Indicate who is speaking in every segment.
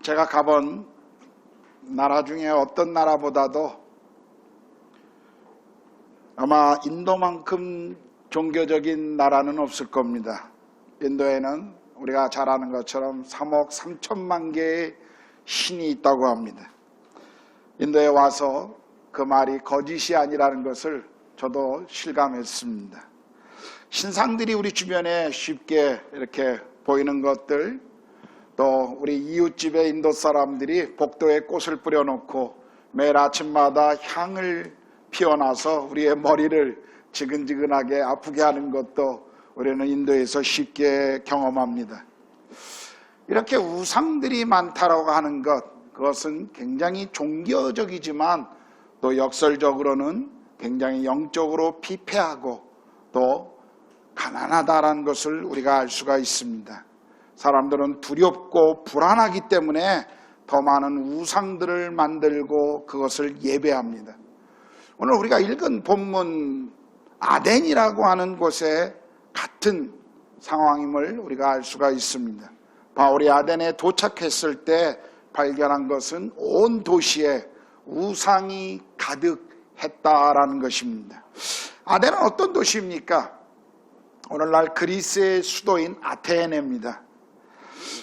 Speaker 1: 제가 가본 나라 중에 어떤 나라보다도 아마 인도만큼 종교적인 나라는 없을 겁니다. 인도에는 우리가 잘 아는 것처럼 3억 3천만 개의 신이 있다고 합니다. 인도에 와서 그 말이 거짓이 아니라는 것을 저도 실감했습니다. 신상들이 우리 주변에 쉽게 이렇게 보이는 것들, 또 우리 이웃집의 인도 사람들이 복도에 꽃을 뿌려놓고 매일 아침마다 향을 피워놔서 우리의 머리를 지근지근하게 아프게 하는 것도 우리는 인도에서 쉽게 경험합니다. 이렇게 우상들이 많다라고 하는 것, 그것은 굉장히 종교적이지만 또 역설적으로는 굉장히 영적으로 피폐하고 또 가난하다라는 것을 우리가 알 수가 있습니다. 사람들은 두렵고 불안하기 때문에 더 많은 우상들을 만들고 그것을 예배합니다. 오늘 우리가 읽은 본문 아덴이라고 하는 곳에 같은 상황임을 우리가 알 수가 있습니다. 바울이 아덴에 도착했을 때 발견한 것은 온 도시에 우상이 가득했다라는 것입니다. 아덴은 어떤 도시입니까? 오늘날 그리스의 수도인 아테네입니다.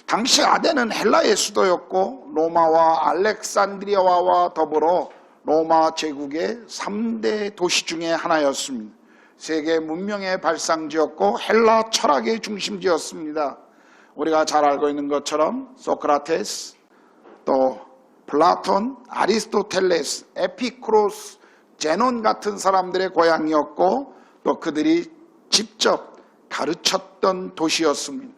Speaker 1: 당시 아덴은 헬라의 수도였고 로마와 알렉산드리아와 더불어 로마 제국의 3대 도시 중에 하나였습니다. 세계 문명의 발상지였고 헬라 철학의 중심지였습니다. 우리가 잘 알고 있는 것처럼 소크라테스, 또 플라톤, 아리스토텔레스, 에피쿠로스, 제논 같은 사람들의 고향이었고 또 그들이 직접 가르쳤던 도시였습니다.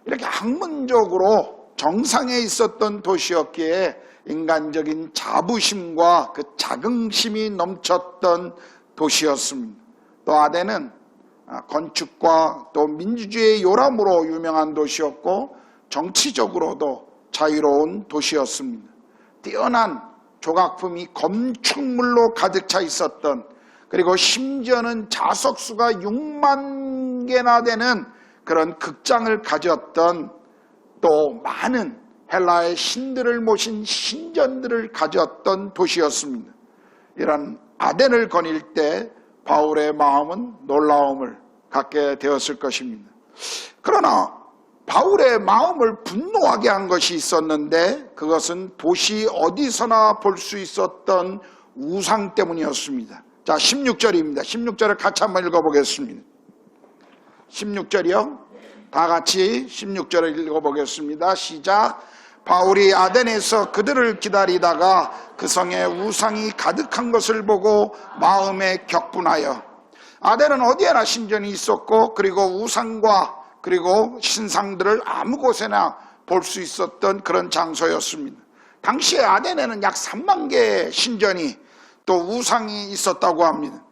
Speaker 1: 이렇게 학문적으로 정상에 있었던 도시였기에 인간적인 자부심과 그 자긍심이 넘쳤던 도시였습니다. 또 아덴은 건축과 또 민주주의의 요람으로 유명한 도시였고 정치적으로도 자유로운 도시였습니다. 뛰어난 조각품이 건축물로 가득 차 있었던, 그리고 심지어는 좌석수가 6만 개나 되는 그런 극장을 가졌던, 또 많은 헬라의 신들을 모신 신전들을 가졌던 도시였습니다. 이런 아덴을 거닐 때 바울의 마음은 놀라움을 갖게 되었을 것입니다. 그러나 바울의 마음을 분노하게 한 것이 있었는데 그것은 도시 어디서나 볼 수 있었던 우상 때문이었습니다. 자, 16절입니다. 16절을 같이 한번 읽어보겠습니다. 16절이요. 다 같이 16절을 읽어보겠습니다. 시작. 바울이 아덴에서 그들을 기다리다가 그 성에 우상이 가득한 것을 보고 마음에 격분하여, 아덴은 어디에나 신전이 있었고 그리고 우상과 그리고 신상들을 아무 곳에나 볼 수 있었던 그런 장소였습니다. 당시에 아덴에는 약 3만 개의 신전이 또 우상이 있었다고 합니다.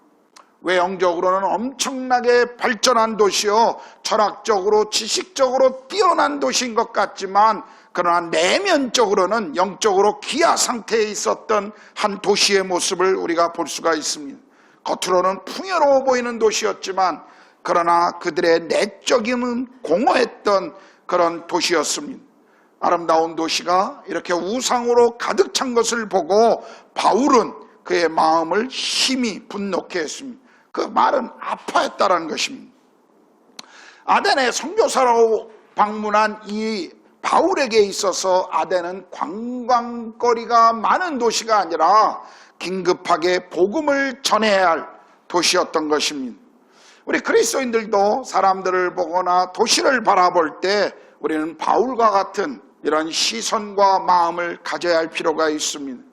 Speaker 1: 외형적으로는 엄청나게 발전한 도시요, 철학적으로 지식적으로 뛰어난 도시인 것 같지만 그러나 내면적으로는 영적으로 기아 상태에 있었던 한 도시의 모습을 우리가 볼 수가 있습니다. 겉으로는 풍요로워 보이는 도시였지만 그러나 그들의 내적임은 공허했던 그런 도시였습니다. 아름다운 도시가 이렇게 우상으로 가득 찬 것을 보고 바울은 그의 마음을 심히 분노케 했습니다. 그 말은 아파했다라는 것입니다. 아덴에 선교사로 방문한 이 바울에게 있어서 아덴은 관광거리가 많은 도시가 아니라 긴급하게 복음을 전해야 할 도시였던 것입니다. 우리 그리스도인들도 사람들을 보거나 도시를 바라볼 때 우리는 바울과 같은 이런 시선과 마음을 가져야 할 필요가 있습니다.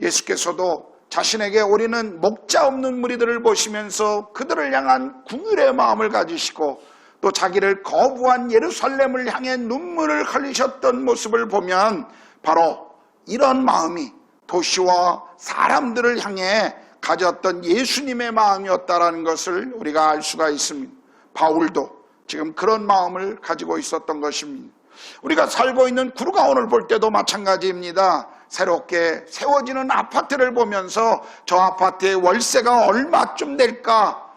Speaker 1: 예수께서도 자신에게 오리는 목자 없는 무리들을 보시면서 그들을 향한 긍휼의 마음을 가지시고 또 자기를 거부한 예루살렘을 향해 눈물을 흘리셨던 모습을 보면 바로 이런 마음이 도시와 사람들을 향해 가졌던 예수님의 마음이었다는 것을 우리가 알 수가 있습니다. 바울도 지금 그런 마음을 가지고 있었던 것입니다. 우리가 살고 있는 구루가온을 볼 때도 마찬가지입니다. 새롭게 세워지는 아파트를 보면서 저 아파트의 월세가 얼마쯤 될까?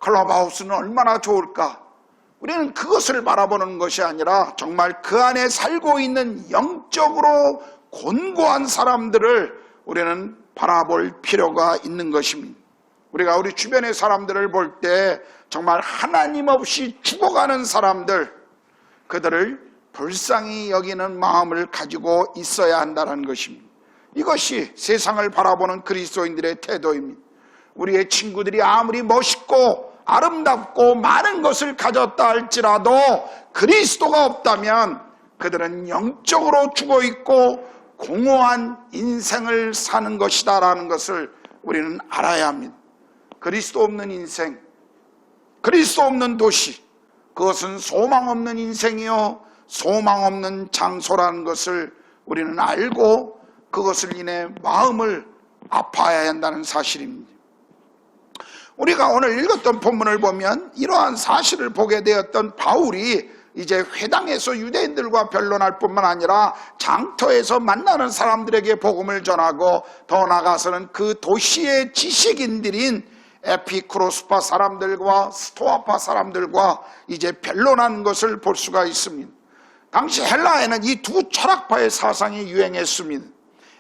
Speaker 1: 클럽하우스는 얼마나 좋을까? 우리는 그것을 바라보는 것이 아니라 정말 그 안에 살고 있는 영적으로 곤고한 사람들을 우리는 바라볼 필요가 있는 것입니다. 우리가 우리 주변의 사람들을 볼 때 정말 하나님 없이 죽어가는 사람들, 그들을 불쌍히 여기는 마음을 가지고 있어야 한다는 것입니다. 이것이 세상을 바라보는 그리스도인들의 태도입니다. 우리의 친구들이 아무리 멋있고 아름답고 많은 것을 가졌다 할지라도 그리스도가 없다면 그들은 영적으로 죽어 있고 공허한 인생을 사는 것이다 라는 것을 우리는 알아야 합니다. 그리스도 없는 인생, 그리스도 없는 도시, 그것은 소망 없는 인생이요 소망 없는 장소라는 것을 우리는 알고 그것을 인해 마음을 아파해야 한다는 사실입니다. 우리가 오늘 읽었던 본문을 보면 이러한 사실을 보게 되었던 바울이 이제 회당에서 유대인들과 변론할 뿐만 아니라 장터에서 만나는 사람들에게 복음을 전하고 더 나아가서는 그 도시의 지식인들인 에피쿠로스파 사람들과 스토아파 사람들과 이제 변론하는 것을 볼 수가 있습니다. 당시 헬라에는 이 두 철학파의 사상이 유행했습니다.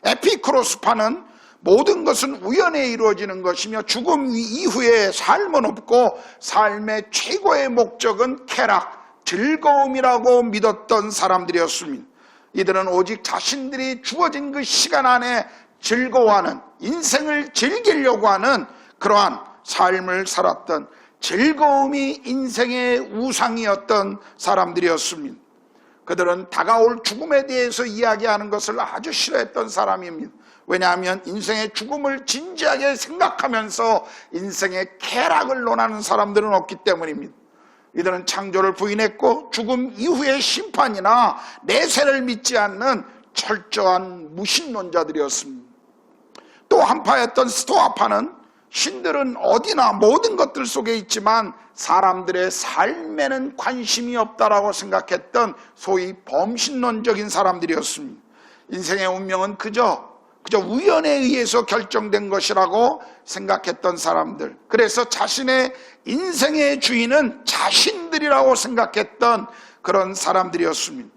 Speaker 1: 에피쿠로스파는 모든 것은 우연에 이루어지는 것이며 죽음 이후에 삶은 없고 삶의 최고의 목적은 쾌락, 즐거움이라고 믿었던 사람들이었습니다. 이들은 오직 자신들이 주어진 그 시간 안에 즐거워하는, 인생을 즐기려고 하는 그러한 삶을 살았던, 즐거움이 인생의 우상이었던 사람들이었습니다. 그들은 다가올 죽음에 대해서 이야기하는 것을 아주 싫어했던 사람입니다. 왜냐하면 인생의 죽음을 진지하게 생각하면서 인생의 쾌락을 논하는 사람들은 없기 때문입니다. 이들은 창조를 부인했고 죽음 이후의 심판이나 내세를 믿지 않는 철저한 무신론자들이었습니다. 또 한파였던 스토아파는 신들은 어디나 모든 것들 속에 있지만 사람들의 삶에는 관심이 없다라고 생각했던 소위 범신론적인 사람들이었습니다. 인생의 운명은 그저 우연에 의해서 결정된 것이라고 생각했던 사람들, 그래서 자신의 인생의 주인은 자신들이라고 생각했던 그런 사람들이었습니다.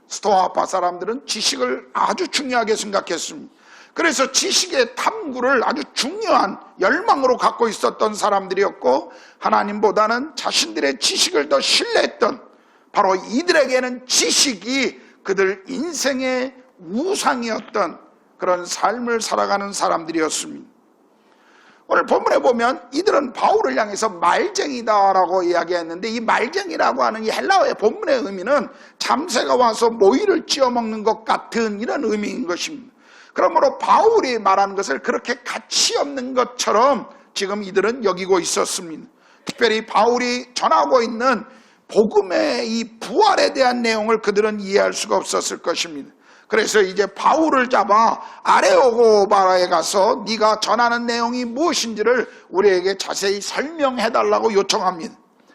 Speaker 1: 스토아파 사람들은 지식을 아주 중요하게 생각했습니다. 그래서 지식의 탐구를 아주 중요한 열망으로 갖고 있었던 사람들이었고 하나님보다는 자신들의 지식을 더 신뢰했던, 바로 이들에게는 지식이 그들 인생의 우상이었던 그런 삶을 살아가는 사람들이었습니다. 오늘 본문에 보면 이들은 바울을 향해서 말쟁이다라고 이야기했는데, 이 말쟁이라고 하는 이 헬라어의 본문의 의미는 잠새가 와서 모이를 찧어먹는 것 같은 이런 의미인 것입니다. 그러므로 바울이 말하는 것을 그렇게 가치 없는 것처럼 지금 이들은 여기고 있었습니다. 특별히 바울이 전하고 있는 복음의 이 부활에 대한 내용을 그들은 이해할 수가 없었을 것입니다. 그래서 이제 바울을 잡아 아레오고바라에 가서 네가 전하는 내용이 무엇인지를 우리에게 자세히 설명해달라고 요청합니다.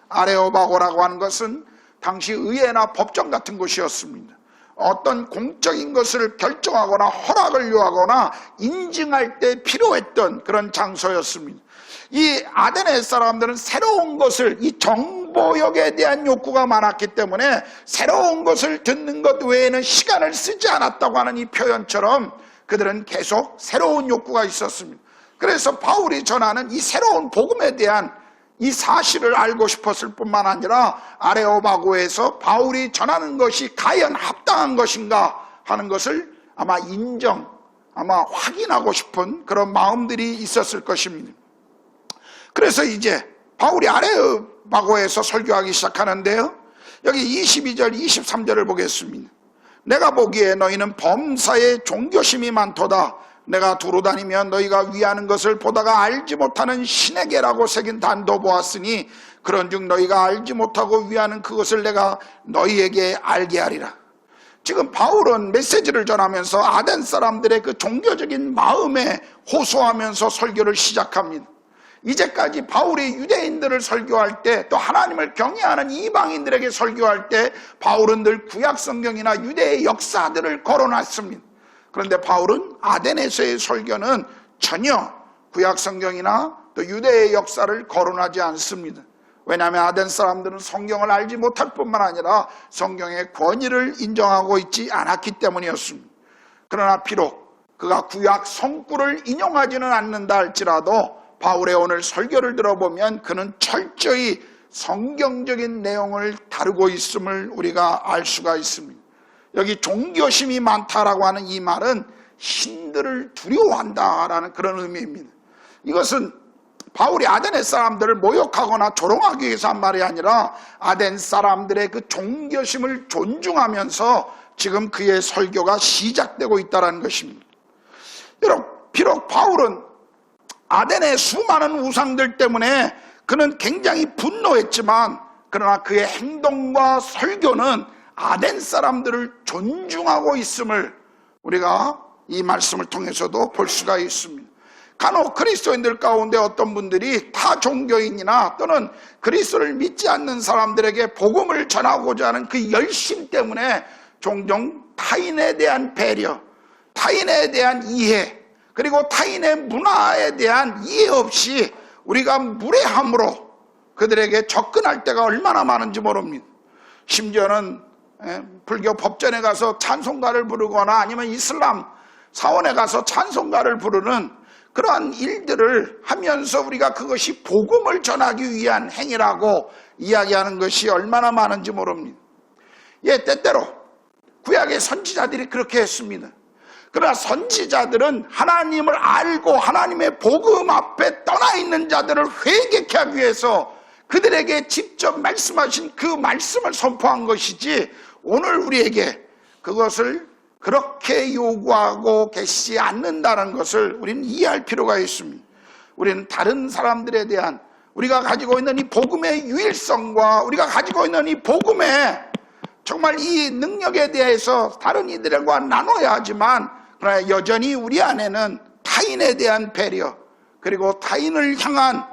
Speaker 1: 아레오바고라고 하는 것은 당시 의회나 법정 같은 곳이었습니다. 어떤 공적인 것을 결정하거나 허락을 요하거나 인증할 때 필요했던 그런 장소였습니다. 이 아데네 사람들은 새로운 것을, 이 정보력에 대한 욕구가 많았기 때문에 새로운 것을 듣는 것 외에는 시간을 쓰지 않았다고 하는 이 표현처럼 그들은 계속 새로운 욕구가 있었습니다. 그래서 바울이 전하는 이 새로운 복음에 대한 이 사실을 알고 싶었을 뿐만 아니라 아레오바고에서 바울이 전하는 것이 과연 합당한 것인가 하는 것을 아마 확인하고 싶은 그런 마음들이 있었을 것입니다. 그래서 이제 바울이 아레오바고에서 설교하기 시작하는데요, 여기 22절 23절을 보겠습니다. 내가 보기에 너희는 범사에 종교심이 많도다. 내가 두루 다니며 너희가 위하는 것을 보다가 알지 못하는 신에게라고 새긴 단도 보았으니 그런즉 너희가 알지 못하고 위하는 그것을 내가 너희에게 알게 하리라. 지금 바울은 메시지를 전하면서 아덴 사람들의 그 종교적인 마음에 호소하면서 설교를 시작합니다. 이제까지 바울이 유대인들을 설교할 때, 또 하나님을 경외하는 이방인들에게 설교할 때 바울은 늘 구약 성경이나 유대의 역사들을 거론했습니다. 그런데 바울은 아덴에서의 설교는 전혀 구약 성경이나 또 유대의 역사를 거론하지 않습니다. 왜냐하면 아덴 사람들은 성경을 알지 못할 뿐만 아니라 성경의 권위를 인정하고 있지 않았기 때문이었습니다. 그러나 비록 그가 구약 성구를 인용하지는 않는다 할지라도 바울의 오늘 설교를 들어보면 그는 철저히 성경적인 내용을 다루고 있음을 우리가 알 수가 있습니다. 여기 종교심이 많다라고 하는 이 말은 신들을 두려워한다라는 그런 의미입니다. 이것은 바울이 아덴의 사람들을 모욕하거나 조롱하기 위해서 한 말이 아니라 아덴 사람들의 그 종교심을 존중하면서 지금 그의 설교가 시작되고 있다는 것입니다. 여러분, 비록 바울은 아덴의 수많은 우상들 때문에 그는 굉장히 분노했지만 그러나 그의 행동과 설교는 아덴 사람들을 존중하고 있음을 우리가 이 말씀을 통해서도 볼 수가 있습니다. 간혹 그리스도인들 가운데 어떤 분들이 타 종교인이나 또는 그리스도를 믿지 않는 사람들에게 복음을 전하고자 하는 그 열심 때문에 종종 타인에 대한 배려, 타인에 대한 이해, 그리고 타인의 문화에 대한 이해 없이 우리가 무례함으로 그들에게 접근할 때가 얼마나 많은지 모릅니다. 심지어는 불교 법전에 가서 찬송가를 부르거나 아니면 이슬람 사원에 가서 찬송가를 부르는 그러한 일들을 하면서 우리가 그것이 복음을 전하기 위한 행위라고 이야기하는 것이 얼마나 많은지 모릅니다. 때때로 구약의 선지자들이 그렇게 했습니다. 그러나 선지자들은 하나님을 알고 하나님의 복음 앞에 떠나 있는 자들을 회개케 하기 위해서 그들에게 직접 말씀하신 그 말씀을 선포한 것이지 오늘 우리에게 그것을 그렇게 요구하고 계시지 않는다는 것을 우리는 이해할 필요가 있습니다. 우리는 다른 사람들에 대한 우리가 가지고 있는 이 복음의 유일성과 우리가 가지고 있는 이 복음의 정말 이 능력에 대해서 다른 이들과 나눠야 하지만 그러나 여전히 우리 안에는 타인에 대한 배려 그리고 타인을 향한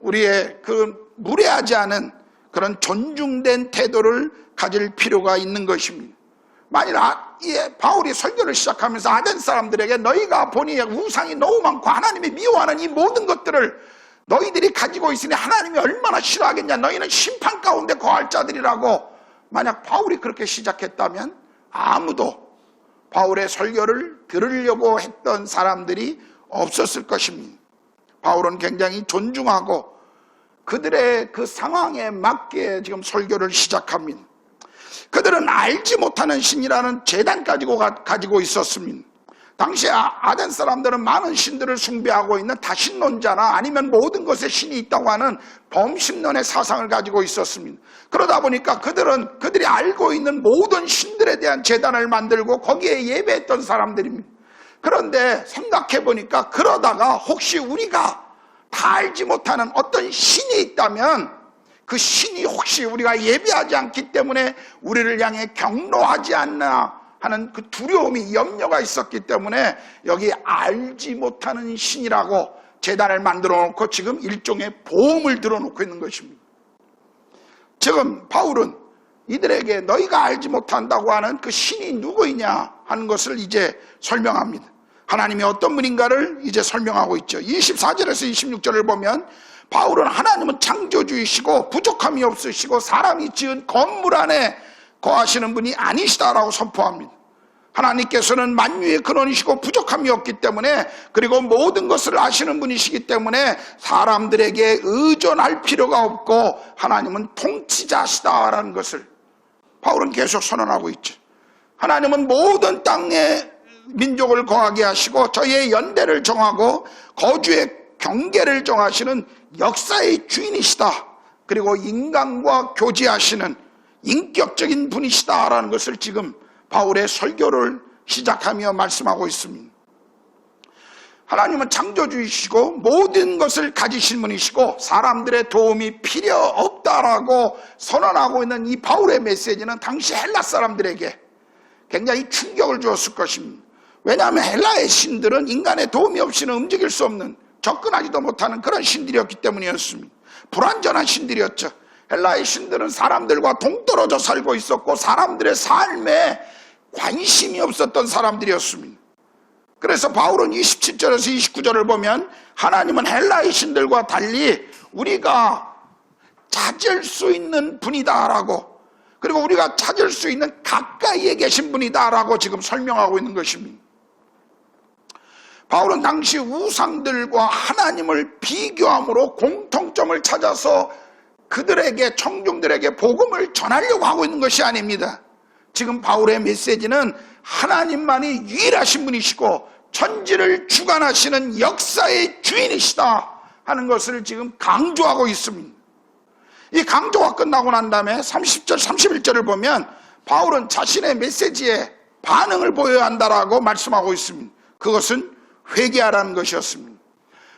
Speaker 1: 우리의 그 무례하지 않은 그런 존중된 태도를 가질 필요가 있는 것입니다. 만일 바울이 설교를 시작하면서 아덴 사람들에게 너희가 보니 우상이 너무 많고 하나님이 미워하는 이 모든 것들을 너희들이 가지고 있으니 하나님이 얼마나 싫어하겠냐, 너희는 심판 가운데 거할 자들이라고 만약 바울이 그렇게 시작했다면 아무도 바울의 설교를 들으려고 했던 사람들이 없었을 것입니다. 바울은 굉장히 존중하고 그들의 그 상황에 맞게 지금 설교를 시작합니다. 그들은 알지 못하는 신이라는 재단 가지고 있었습니다. 당시 아덴 사람들은 많은 신들을 숭배하고 있는 다신론자나 아니면 모든 것에 신이 있다고 하는 범신론의 사상을 가지고 있었습니다. 그러다 보니까 그들이 알고 있는 모든 신들에 대한 재단을 만들고 거기에 예배했던 사람들입니다. 그런데 생각해 보니까 그러다가 혹시 우리가 다 알지 못하는 어떤 신이 있다면 그 신이 혹시 우리가 예배하지 않기 때문에 우리를 향해 경노하지 않나 하는 그 두려움이 염려가 있었기 때문에 여기 알지 못하는 신이라고 제단을 만들어 놓고 지금 일종의 보험을 들어놓고 있는 것입니다. 지금 바울은 이들에게 너희가 알지 못한다고 하는 그 신이 누구이냐 하는 것을 이제 설명합니다. 하나님이 어떤 분인가를 이제 설명하고 있죠. 24절에서 26절을 보면 바울은 하나님은 창조주이시고 부족함이 없으시고 사람이 지은 건물 안에 거하시는 분이 아니시다라고 선포합니다. 하나님께서는 만유의 근원이시고 부족함이 없기 때문에 그리고 모든 것을 아시는 분이시기 때문에 사람들에게 의존할 필요가 없고 하나님은 통치자시다라는 것을 바울은 계속 선언하고 있죠. 하나님은 모든 땅에 민족을 거하게 하시고 저희의 연대를 정하고 거주의 경계를 정하시는 역사의 주인이시다. 그리고 인간과 교제하시는 인격적인 분이시다라는 것을 지금 바울의 설교를 시작하며 말씀하고 있습니다. 하나님은 창조주이시고 모든 것을 가지신 분이시고 사람들의 도움이 필요 없다라고 선언하고 있는 이 바울의 메시지는 당시 헬라 사람들에게 굉장히 충격을 주었을 것입니다. 왜냐하면 헬라의 신들은 인간의 도움이 없이는 움직일 수 없는 접근하지도 못하는 그런 신들이었기 때문이었습니다. 불완전한 신들이었죠. 헬라의 신들은 사람들과 동떨어져 살고 있었고 사람들의 삶에 관심이 없었던 사람들이었습니다. 그래서 바울은 27절에서 29절을 보면 하나님은 헬라의 신들과 달리 우리가 찾을 수 있는 분이다라고, 그리고 우리가 찾을 수 있는 가까이에 계신 분이다라고 지금 설명하고 있는 것입니다. 바울은 당시 우상들과 하나님을 비교함으로 공통점을 찾아서 그들에게, 청중들에게 복음을 전하려고 하고 있는 것이 아닙니다. 지금 바울의 메시지는 하나님만이 유일하신 분이시고 천지를 주관하시는 역사의 주인이시다 하는 것을 지금 강조하고 있습니다. 이 강조가 끝나고 난 다음에 30절, 31절을 보면 바울은 자신의 메시지에 반응을 보여야 한다라고 말씀하고 있습니다. 그것은 회개하라는 것이었습니다.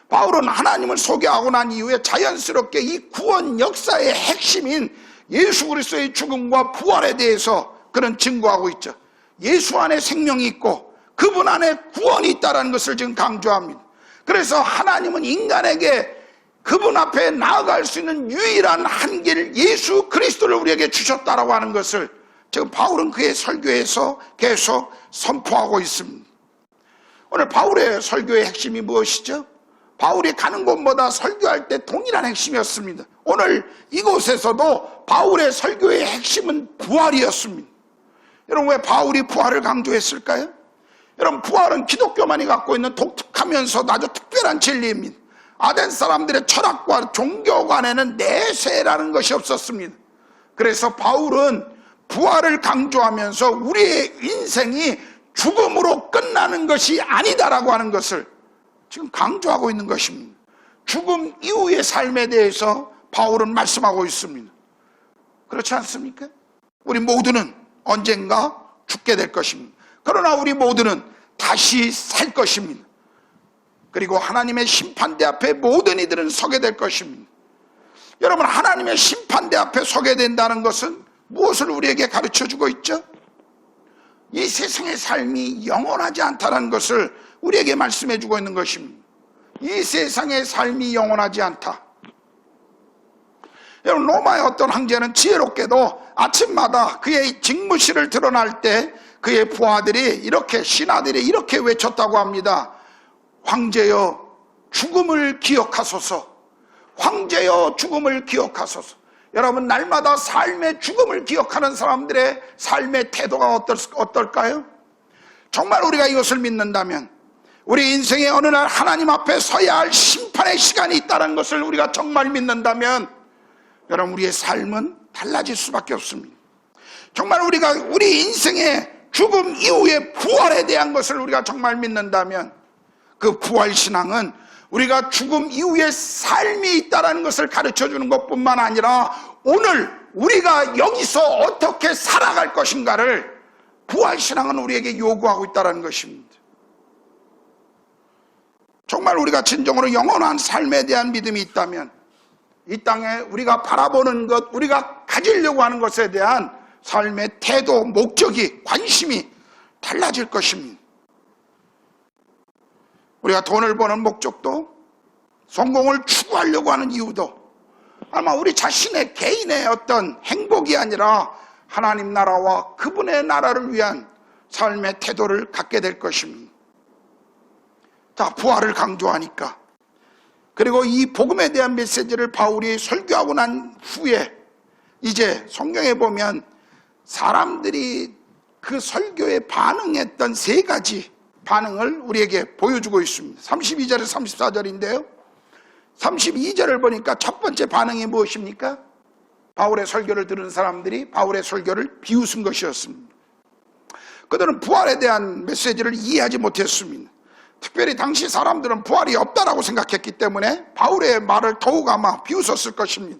Speaker 1: 바울은 하나님을 소개하고 난 이후에 자연스럽게 이 구원 역사의 핵심인 예수 그리스도의 죽음과 부활에 대해서 그는 증거하고 있죠. 예수 안에 생명이 있고 그분 안에 구원이 있다는 것을 지금 강조합니다. 그래서 하나님은 인간에게 그분 앞에 나아갈 수 있는 유일한 한길 예수 그리스도를 우리에게 주셨다라고 하는 것을 지금 바울은 그의 설교에서 계속 선포하고 있습니다. 오늘 바울의 설교의 핵심이 무엇이죠? 바울이 가는 곳마다 설교할 때 동일한 핵심이었습니다. 오늘 이곳에서도 바울의 설교의 핵심은 부활이었습니다. 여러분, 왜 바울이 부활을 강조했을까요? 여러분, 부활은 기독교만이 갖고 있는 독특하면서도 아주 특별한 진리입니다. 아덴 사람들의 철학과 종교관에는 내세라는 것이 없었습니다. 그래서 바울은 부활을 강조하면서 우리의 인생이 죽음으로 끝나는 것이 아니다라고 하는 것을 지금 강조하고 있는 것입니다. 죽음 이후의 삶에 대해서 바울은 말씀하고 있습니다. 그렇지 않습니까? 우리 모두는 언젠가 죽게 될 것입니다. 그러나 우리 모두는 다시 살 것입니다. 그리고 하나님의 심판대 앞에 모든 이들은 서게 될 것입니다. 여러분, 하나님의 심판대 앞에 서게 된다는 것은 무엇을 우리에게 가르쳐주고 있죠? 이 세상의 삶이 영원하지 않다는 것을 우리에게 말씀해주고 있는 것입니다. 이 세상의 삶이 영원하지 않다. 여러분, 로마의 어떤 황제는 지혜롭게도 아침마다 그의 직무실을 드러날 때 그의 부하들이 이렇게, 신하들이 이렇게 외쳤다고 합니다. 황제여 죽음을 기억하소서. 황제여 죽음을 기억하소서. 여러분, 날마다 삶의 죽음을 기억하는 사람들의 삶의 태도가 어떨까요? 정말 우리가 이것을 믿는다면, 우리 인생의 어느 날 하나님 앞에 서야 할 심판의 시간이 있다는 것을 우리가 정말 믿는다면, 여러분, 우리의 삶은 달라질 수밖에 없습니다. 정말 우리가 우리 인생의 죽음 이후의 부활에 대한 것을 우리가 정말 믿는다면, 그 부활신앙은 우리가 죽음 이후의 삶이 있다는 것을 가르쳐주는 것뿐만 아니라 오늘 우리가 여기서 어떻게 살아갈 것인가를 부활신앙은 우리에게 요구하고 있다는 것입니다. 정말 우리가 진정으로 영원한 삶에 대한 믿음이 있다면 이 땅에 우리가 바라보는 것, 우리가 가지려고 하는 것에 대한 삶의 태도, 목적이, 관심이 달라질 것입니다. 우리가 돈을 버는 목적도, 성공을 추구하려고 하는 이유도 아마 우리 자신의 개인의 어떤 행복이 아니라 하나님 나라와 그분의 나라를 위한 삶의 태도를 갖게 될 것입니다. 자, 부활을 강조하니까, 그리고 이 복음에 대한 메시지를 바울이 설교하고 난 후에 이제 성경에 보면 사람들이 그 설교에 반응했던 세 가지 반응을 우리에게 보여주고 있습니다. 32절에서 34절인데요. 32절을 보니까 첫 번째 반응이 무엇입니까? 바울의 설교를 들은 사람들이 바울의 설교를 비웃은 것이었습니다. 그들은 부활에 대한 메시지를 이해하지 못했습니다. 특별히 당시 사람들은 부활이 없다라고 생각했기 때문에 바울의 말을 더욱 아마 비웃었을 것입니다.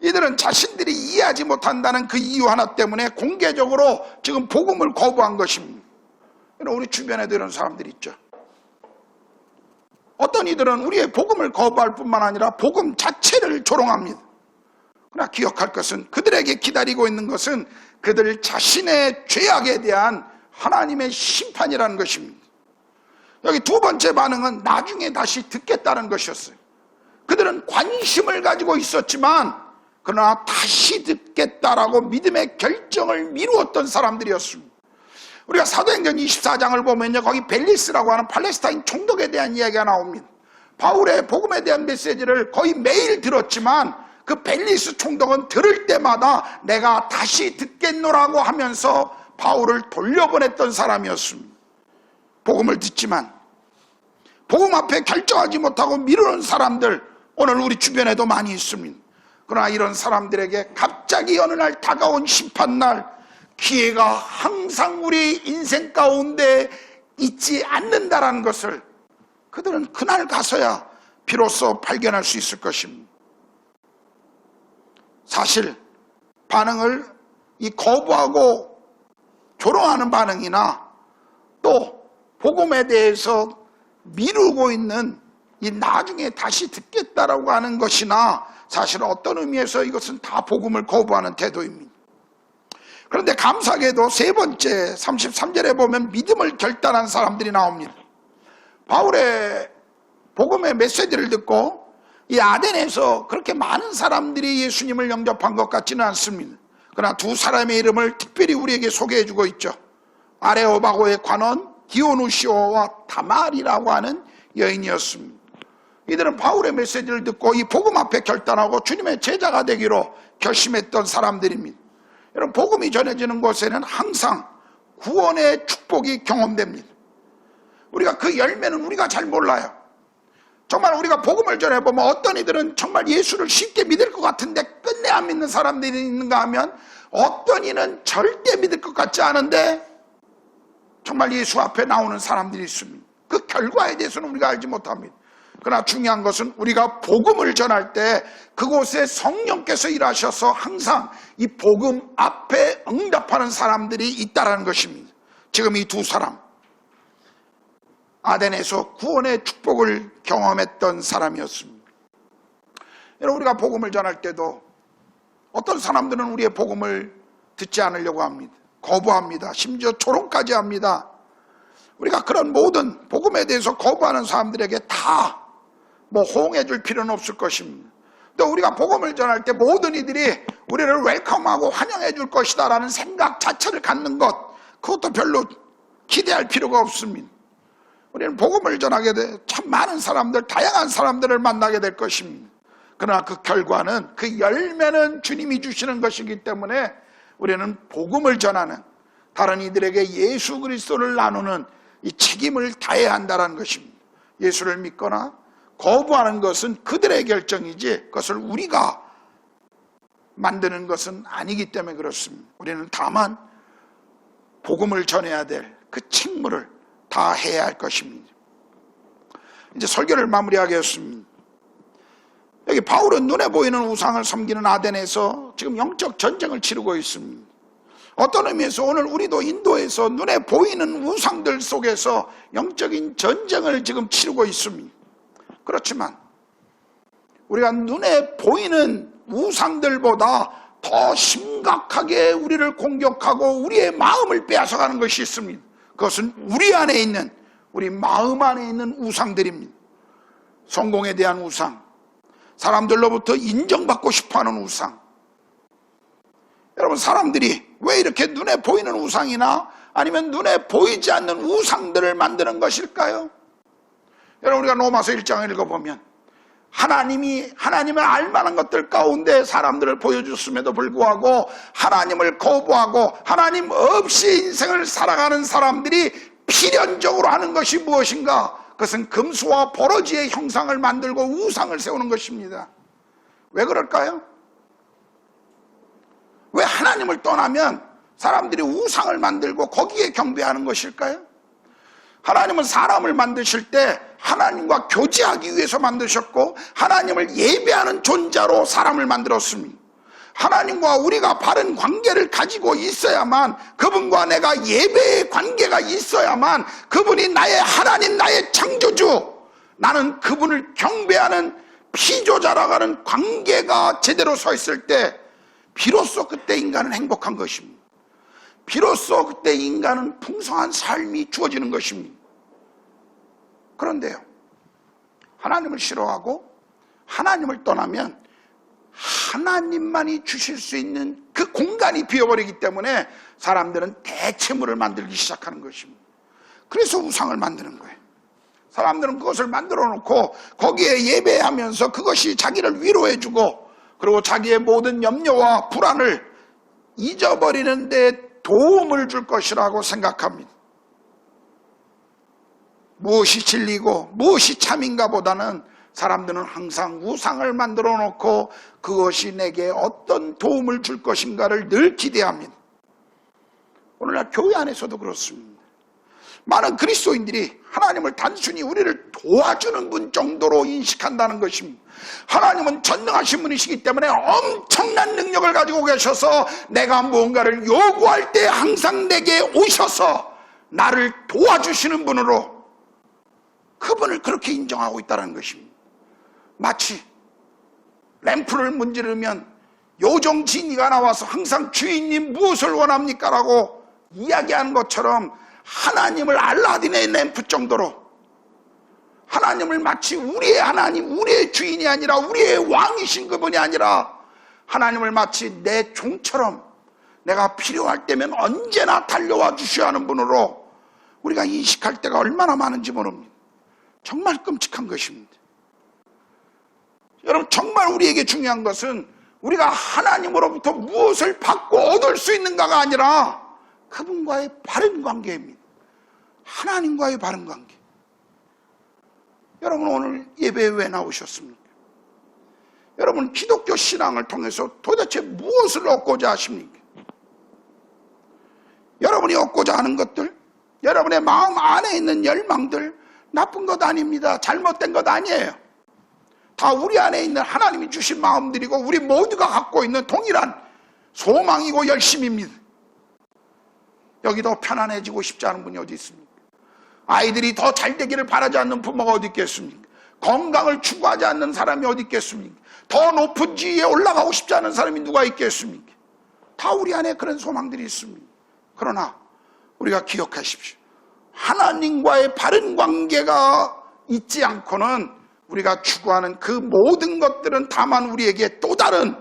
Speaker 1: 이들은 자신들이 이해하지 못한다는 그 이유 하나 때문에 공개적으로 지금 복음을 거부한 것입니다. 우리 주변에도 이런 사람들이 있죠. 어떤 이들은 우리의 복음을 거부할 뿐만 아니라 복음 자체를 조롱합니다. 그러나 기억할 것은, 그들에게 기다리고 있는 것은 그들 자신의 죄악에 대한 하나님의 심판이라는 것입니다. 여기 두 번째 반응은 나중에 다시 듣겠다는 것이었어요. 그들은 관심을 가지고 있었지만 그러나 다시 듣겠다라고 믿음의 결정을 미루었던 사람들이었습니다. 우리가 사도행전 24장을 보면요, 거기 벨리스라고 하는 팔레스타인 총독에 대한 이야기가 나옵니다. 바울의 복음에 대한 메시지를 거의 매일 들었지만 그 벨리스 총독은 들을 때마다 내가 다시 듣겠노라고 하면서 바울을 돌려보냈던 사람이었습니다. 복음을 듣지만 복음 앞에 결정하지 못하고 미루는 사람들, 오늘 우리 주변에도 많이 있습니다. 그러나 이런 사람들에게 갑자기 어느 날 다가온 심판날, 기회가 항상 우리 인생 가운데 있지 않는다라는 것을 그들은 그날 가서야 비로소 발견할 수 있을 것입니다. 사실 반응을 이 거부하고 조롱하는 반응이나 또 복음에 대해서 미루고 있는 이 나중에 다시 듣겠다라고 하는 것이나 사실 어떤 의미에서 이것은 다 복음을 거부하는 태도입니다. 그런데 감사하게도 세 번째 33절에 보면 믿음을 결단한 사람들이 나옵니다. 바울의 복음의 메시지를 듣고 이 아덴에서 그렇게 많은 사람들이 예수님을 영접한 것 같지는 않습니다. 그러나 두 사람의 이름을 특별히 우리에게 소개해주고 있죠. 아레오바고의 관원 디오누시오와 다말이라고 하는 여인이었습니다. 이들은 바울의 메시지를 듣고 이 복음 앞에 결단하고 주님의 제자가 되기로 결심했던 사람들입니다. 여러분, 복음이 전해지는 곳에는 항상 구원의 축복이 경험됩니다. 우리가 그 열매는 우리가 잘 몰라요. 정말 우리가 복음을 전해보면 어떤 이들은 정말 예수를 쉽게 믿을 것 같은데 끝내 안 믿는 사람들이 있는가 하면 어떤 이는 절대 믿을 것 같지 않은데 정말 예수 앞에 나오는 사람들이 있습니다. 그 결과에 대해서는 우리가 알지 못합니다. 그러나 중요한 것은 우리가 복음을 전할 때 그곳에 성령께서 일하셔서 항상 이 복음 앞에 응답하는 사람들이 있다는 것입니다. 지금 이 두 사람, 아덴에서 구원의 축복을 경험했던 사람이었습니다. 여러분, 우리가 복음을 전할 때도 어떤 사람들은 우리의 복음을 듣지 않으려고 합니다. 거부합니다. 심지어 조롱까지 합니다. 우리가 그런 모든 복음에 대해서 거부하는 사람들에게 다 호응해 줄 필요는 없을 것입니다. 또 우리가 복음을 전할 때 모든 이들이 우리를 웰컴하고 환영해 줄 것이다 라는 생각 자체를 갖는 것, 그것도 별로 기대할 필요가 없습니다. 우리는 복음을 전하게 돼 참 많은 사람들, 다양한 사람들을 만나게 될 것입니다. 그러나 그 결과는, 그 열매는 주님이 주시는 것이기 때문에 우리는 복음을 전하는, 다른 이들에게 예수 그리스도를 나누는 이 책임을 다해야 한다는 것입니다. 예수를 믿거나 거부하는 것은 그들의 결정이지 그것을 우리가 만드는 것은 아니기 때문에 그렇습니다. 우리는 다만 복음을 전해야 될 그 책무를 다 해야 할 것입니다. 이제 설교를 마무리하겠습니다. 여기 바울은 눈에 보이는 우상을 섬기는 아덴에서 지금 영적 전쟁을 치르고 있습니다. 어떤 의미에서 오늘 우리도 인도에서 눈에 보이는 우상들 속에서 영적인 전쟁을 지금 치르고 있습니다. 그렇지만 우리가 눈에 보이는 우상들보다 더 심각하게 우리를 공격하고 우리의 마음을 빼앗아가는 것이 있습니다. 그것은 우리 안에 있는, 우리 마음 안에 있는 우상들입니다. 성공에 대한 우상, 사람들로부터 인정받고 싶어하는 우상. 여러분, 사람들이 왜 이렇게 눈에 보이는 우상이나 아니면 눈에 보이지 않는 우상들을 만드는 것일까요? 여러분, 우리가 로마서 1장을 읽어보면 하나님을 알만한 것들 가운데 사람들을 보여줬음에도 불구하고 하나님을 거부하고 하나님 없이 인생을 살아가는 사람들이 필연적으로 하는 것이 무엇인가? 그것은 금수와 버러지의 형상을 만들고 우상을 세우는 것입니다. 왜 그럴까요? 왜 하나님을 떠나면 사람들이 우상을 만들고 거기에 경배하는 것일까요? 하나님은 사람을 만드실 때 하나님과 교제하기 위해서 만드셨고 하나님을 예배하는 존재로 사람을 만들었습니다. 하나님과 우리가 바른 관계를 가지고 있어야만, 그분과 내가 예배의 관계가 있어야만 그분이 나의 하나님, 나의 창조주, 나는 그분을 경배하는 피조자라고 하는 관계가 제대로 서 있을 때 비로소 그때 인간은 행복한 것입니다. 비로소 그때 인간은 풍성한 삶이 주어지는 것입니다. 그런데요, 하나님을 싫어하고 하나님을 떠나면 하나님만이 주실 수 있는 그 공간이 비어버리기 때문에 사람들은 대체물을 만들기 시작하는 것입니다. 그래서 우상을 만드는 거예요. 사람들은 그것을 만들어 놓고 거기에 예배하면서 그것이 자기를 위로해주고 그리고 자기의 모든 염려와 불안을 잊어버리는 데 도움을 줄 것이라고 생각합니다. 무엇이 진리고 무엇이 참인가 보다는 사람들은 항상 우상을 만들어 놓고 그것이 내게 어떤 도움을 줄 것인가를 늘 기대합니다. 오늘날 교회 안에서도 그렇습니다. 많은 그리스도인들이 하나님을 단순히 우리를 도와주는 분 정도로 인식한다는 것입니다. 하나님은 전능하신 분이시기 때문에 엄청난 능력을 가지고 계셔서 내가 무언가를 요구할 때 항상 내게 오셔서 나를 도와주시는 분으로 그분을 그렇게 인정하고 있다는 것입니다. 마치 램프를 문지르면 요정 지니가 나와서 항상 주인님 무엇을 원합니까? 라고 이야기하는 것처럼 하나님을 알라딘의 램프 정도로 하나님을 마치 우리의 하나님, 우리의 주인이 아니라 우리의 왕이신 그분이 아니라 하나님을 마치 내 종처럼 내가 필요할 때면 언제나 달려와 주셔야 하는 분으로 우리가 인식할 때가 얼마나 많은지 모릅니다. 정말 끔찍한 것입니다. 여러분, 정말 우리에게 중요한 것은 우리가 하나님으로부터 무엇을 받고 얻을 수 있는가가 아니라 그분과의 바른 관계입니다. 하나님과의 바른 관계. 여러분, 오늘 예배에 왜 나오셨습니까? 여러분, 기독교 신앙을 통해서 도대체 무엇을 얻고자 하십니까? 여러분이 얻고자 하는 것들, 여러분의 마음 안에 있는 열망들 나쁜 것 아닙니다. 잘못된 것 아니에요. 다 우리 안에 있는 하나님이 주신 마음들이고 우리 모두가 갖고 있는 동일한 소망이고 열심입니다. 여기 더 편안해지고 싶지 않은 분이 어디 있습니까? 아이들이 더 잘되기를 바라지 않는 부모가 어디 있겠습니까? 건강을 추구하지 않는 사람이 어디 있겠습니까? 더 높은 지위에 올라가고 싶지 않은 사람이 누가 있겠습니까? 다 우리 안에 그런 소망들이 있습니다. 그러나 우리가 기억하십시오. 하나님과의 바른 관계가 있지 않고는 우리가 추구하는 그 모든 것들은 다만 우리에게 또 다른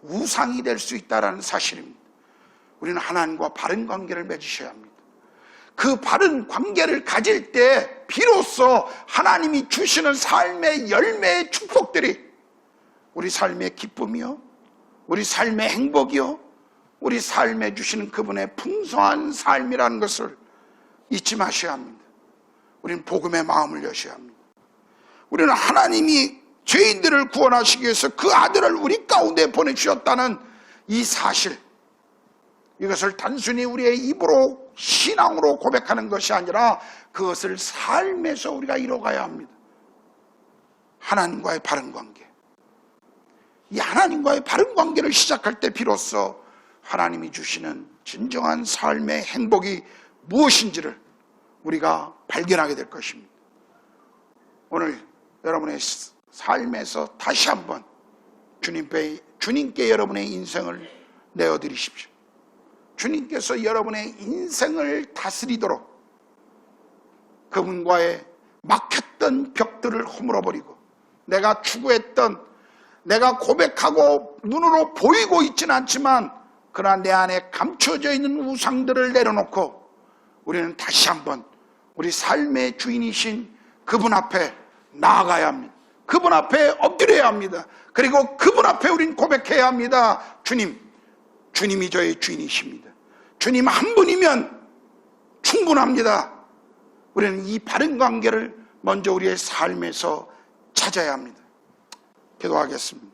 Speaker 1: 우상이 될 수 있다는 사실입니다. 우리는 하나님과 바른 관계를 맺으셔야 합니다. 그 바른 관계를 가질 때 비로소 하나님이 주시는 삶의 열매의 축복들이 우리 삶의 기쁨이요, 우리 삶의 행복이요, 우리 삶에 주시는 그분의 풍성한 삶이라는 것을 잊지 마셔야 합니다. 우리는 복음의 마음을 여셔야 합니다. 우리는 하나님이 죄인들을 구원하시기 위해서 그 아들을 우리 가운데 보내주셨다는 이 사실, 이것을 단순히 우리의 입으로 신앙으로 고백하는 것이 아니라 그것을 삶에서 우리가 이뤄가야 합니다. 하나님과의 바른 관계. 이 하나님과의 바른 관계를 시작할 때 비로소 하나님이 주시는 진정한 삶의 행복이 무엇인지를 우리가 발견하게 될 것입니다. 오늘 여러분의 삶에서 다시 한번 주님께 여러분의 인생을 내어드리십시오. 주님께서 여러분의 인생을 다스리도록 그분과의 막혔던 벽들을 허물어버리고 내가 추구했던, 내가 고백하고 눈으로 보이고 있지는 않지만 그러나 내 안에 감춰져 있는 우상들을 내려놓고 우리는 다시 한번 우리 삶의 주인이신 그분 앞에 나아가야 합니다. 그분 앞에 엎드려야 합니다. 그리고 그분 앞에 우린 고백해야 합니다. 주님이 저의 주인이십니다. 주님 한 분이면 충분합니다. 우리는 이 바른 관계를 먼저 우리의 삶에서 찾아야 합니다. 기도하겠습니다.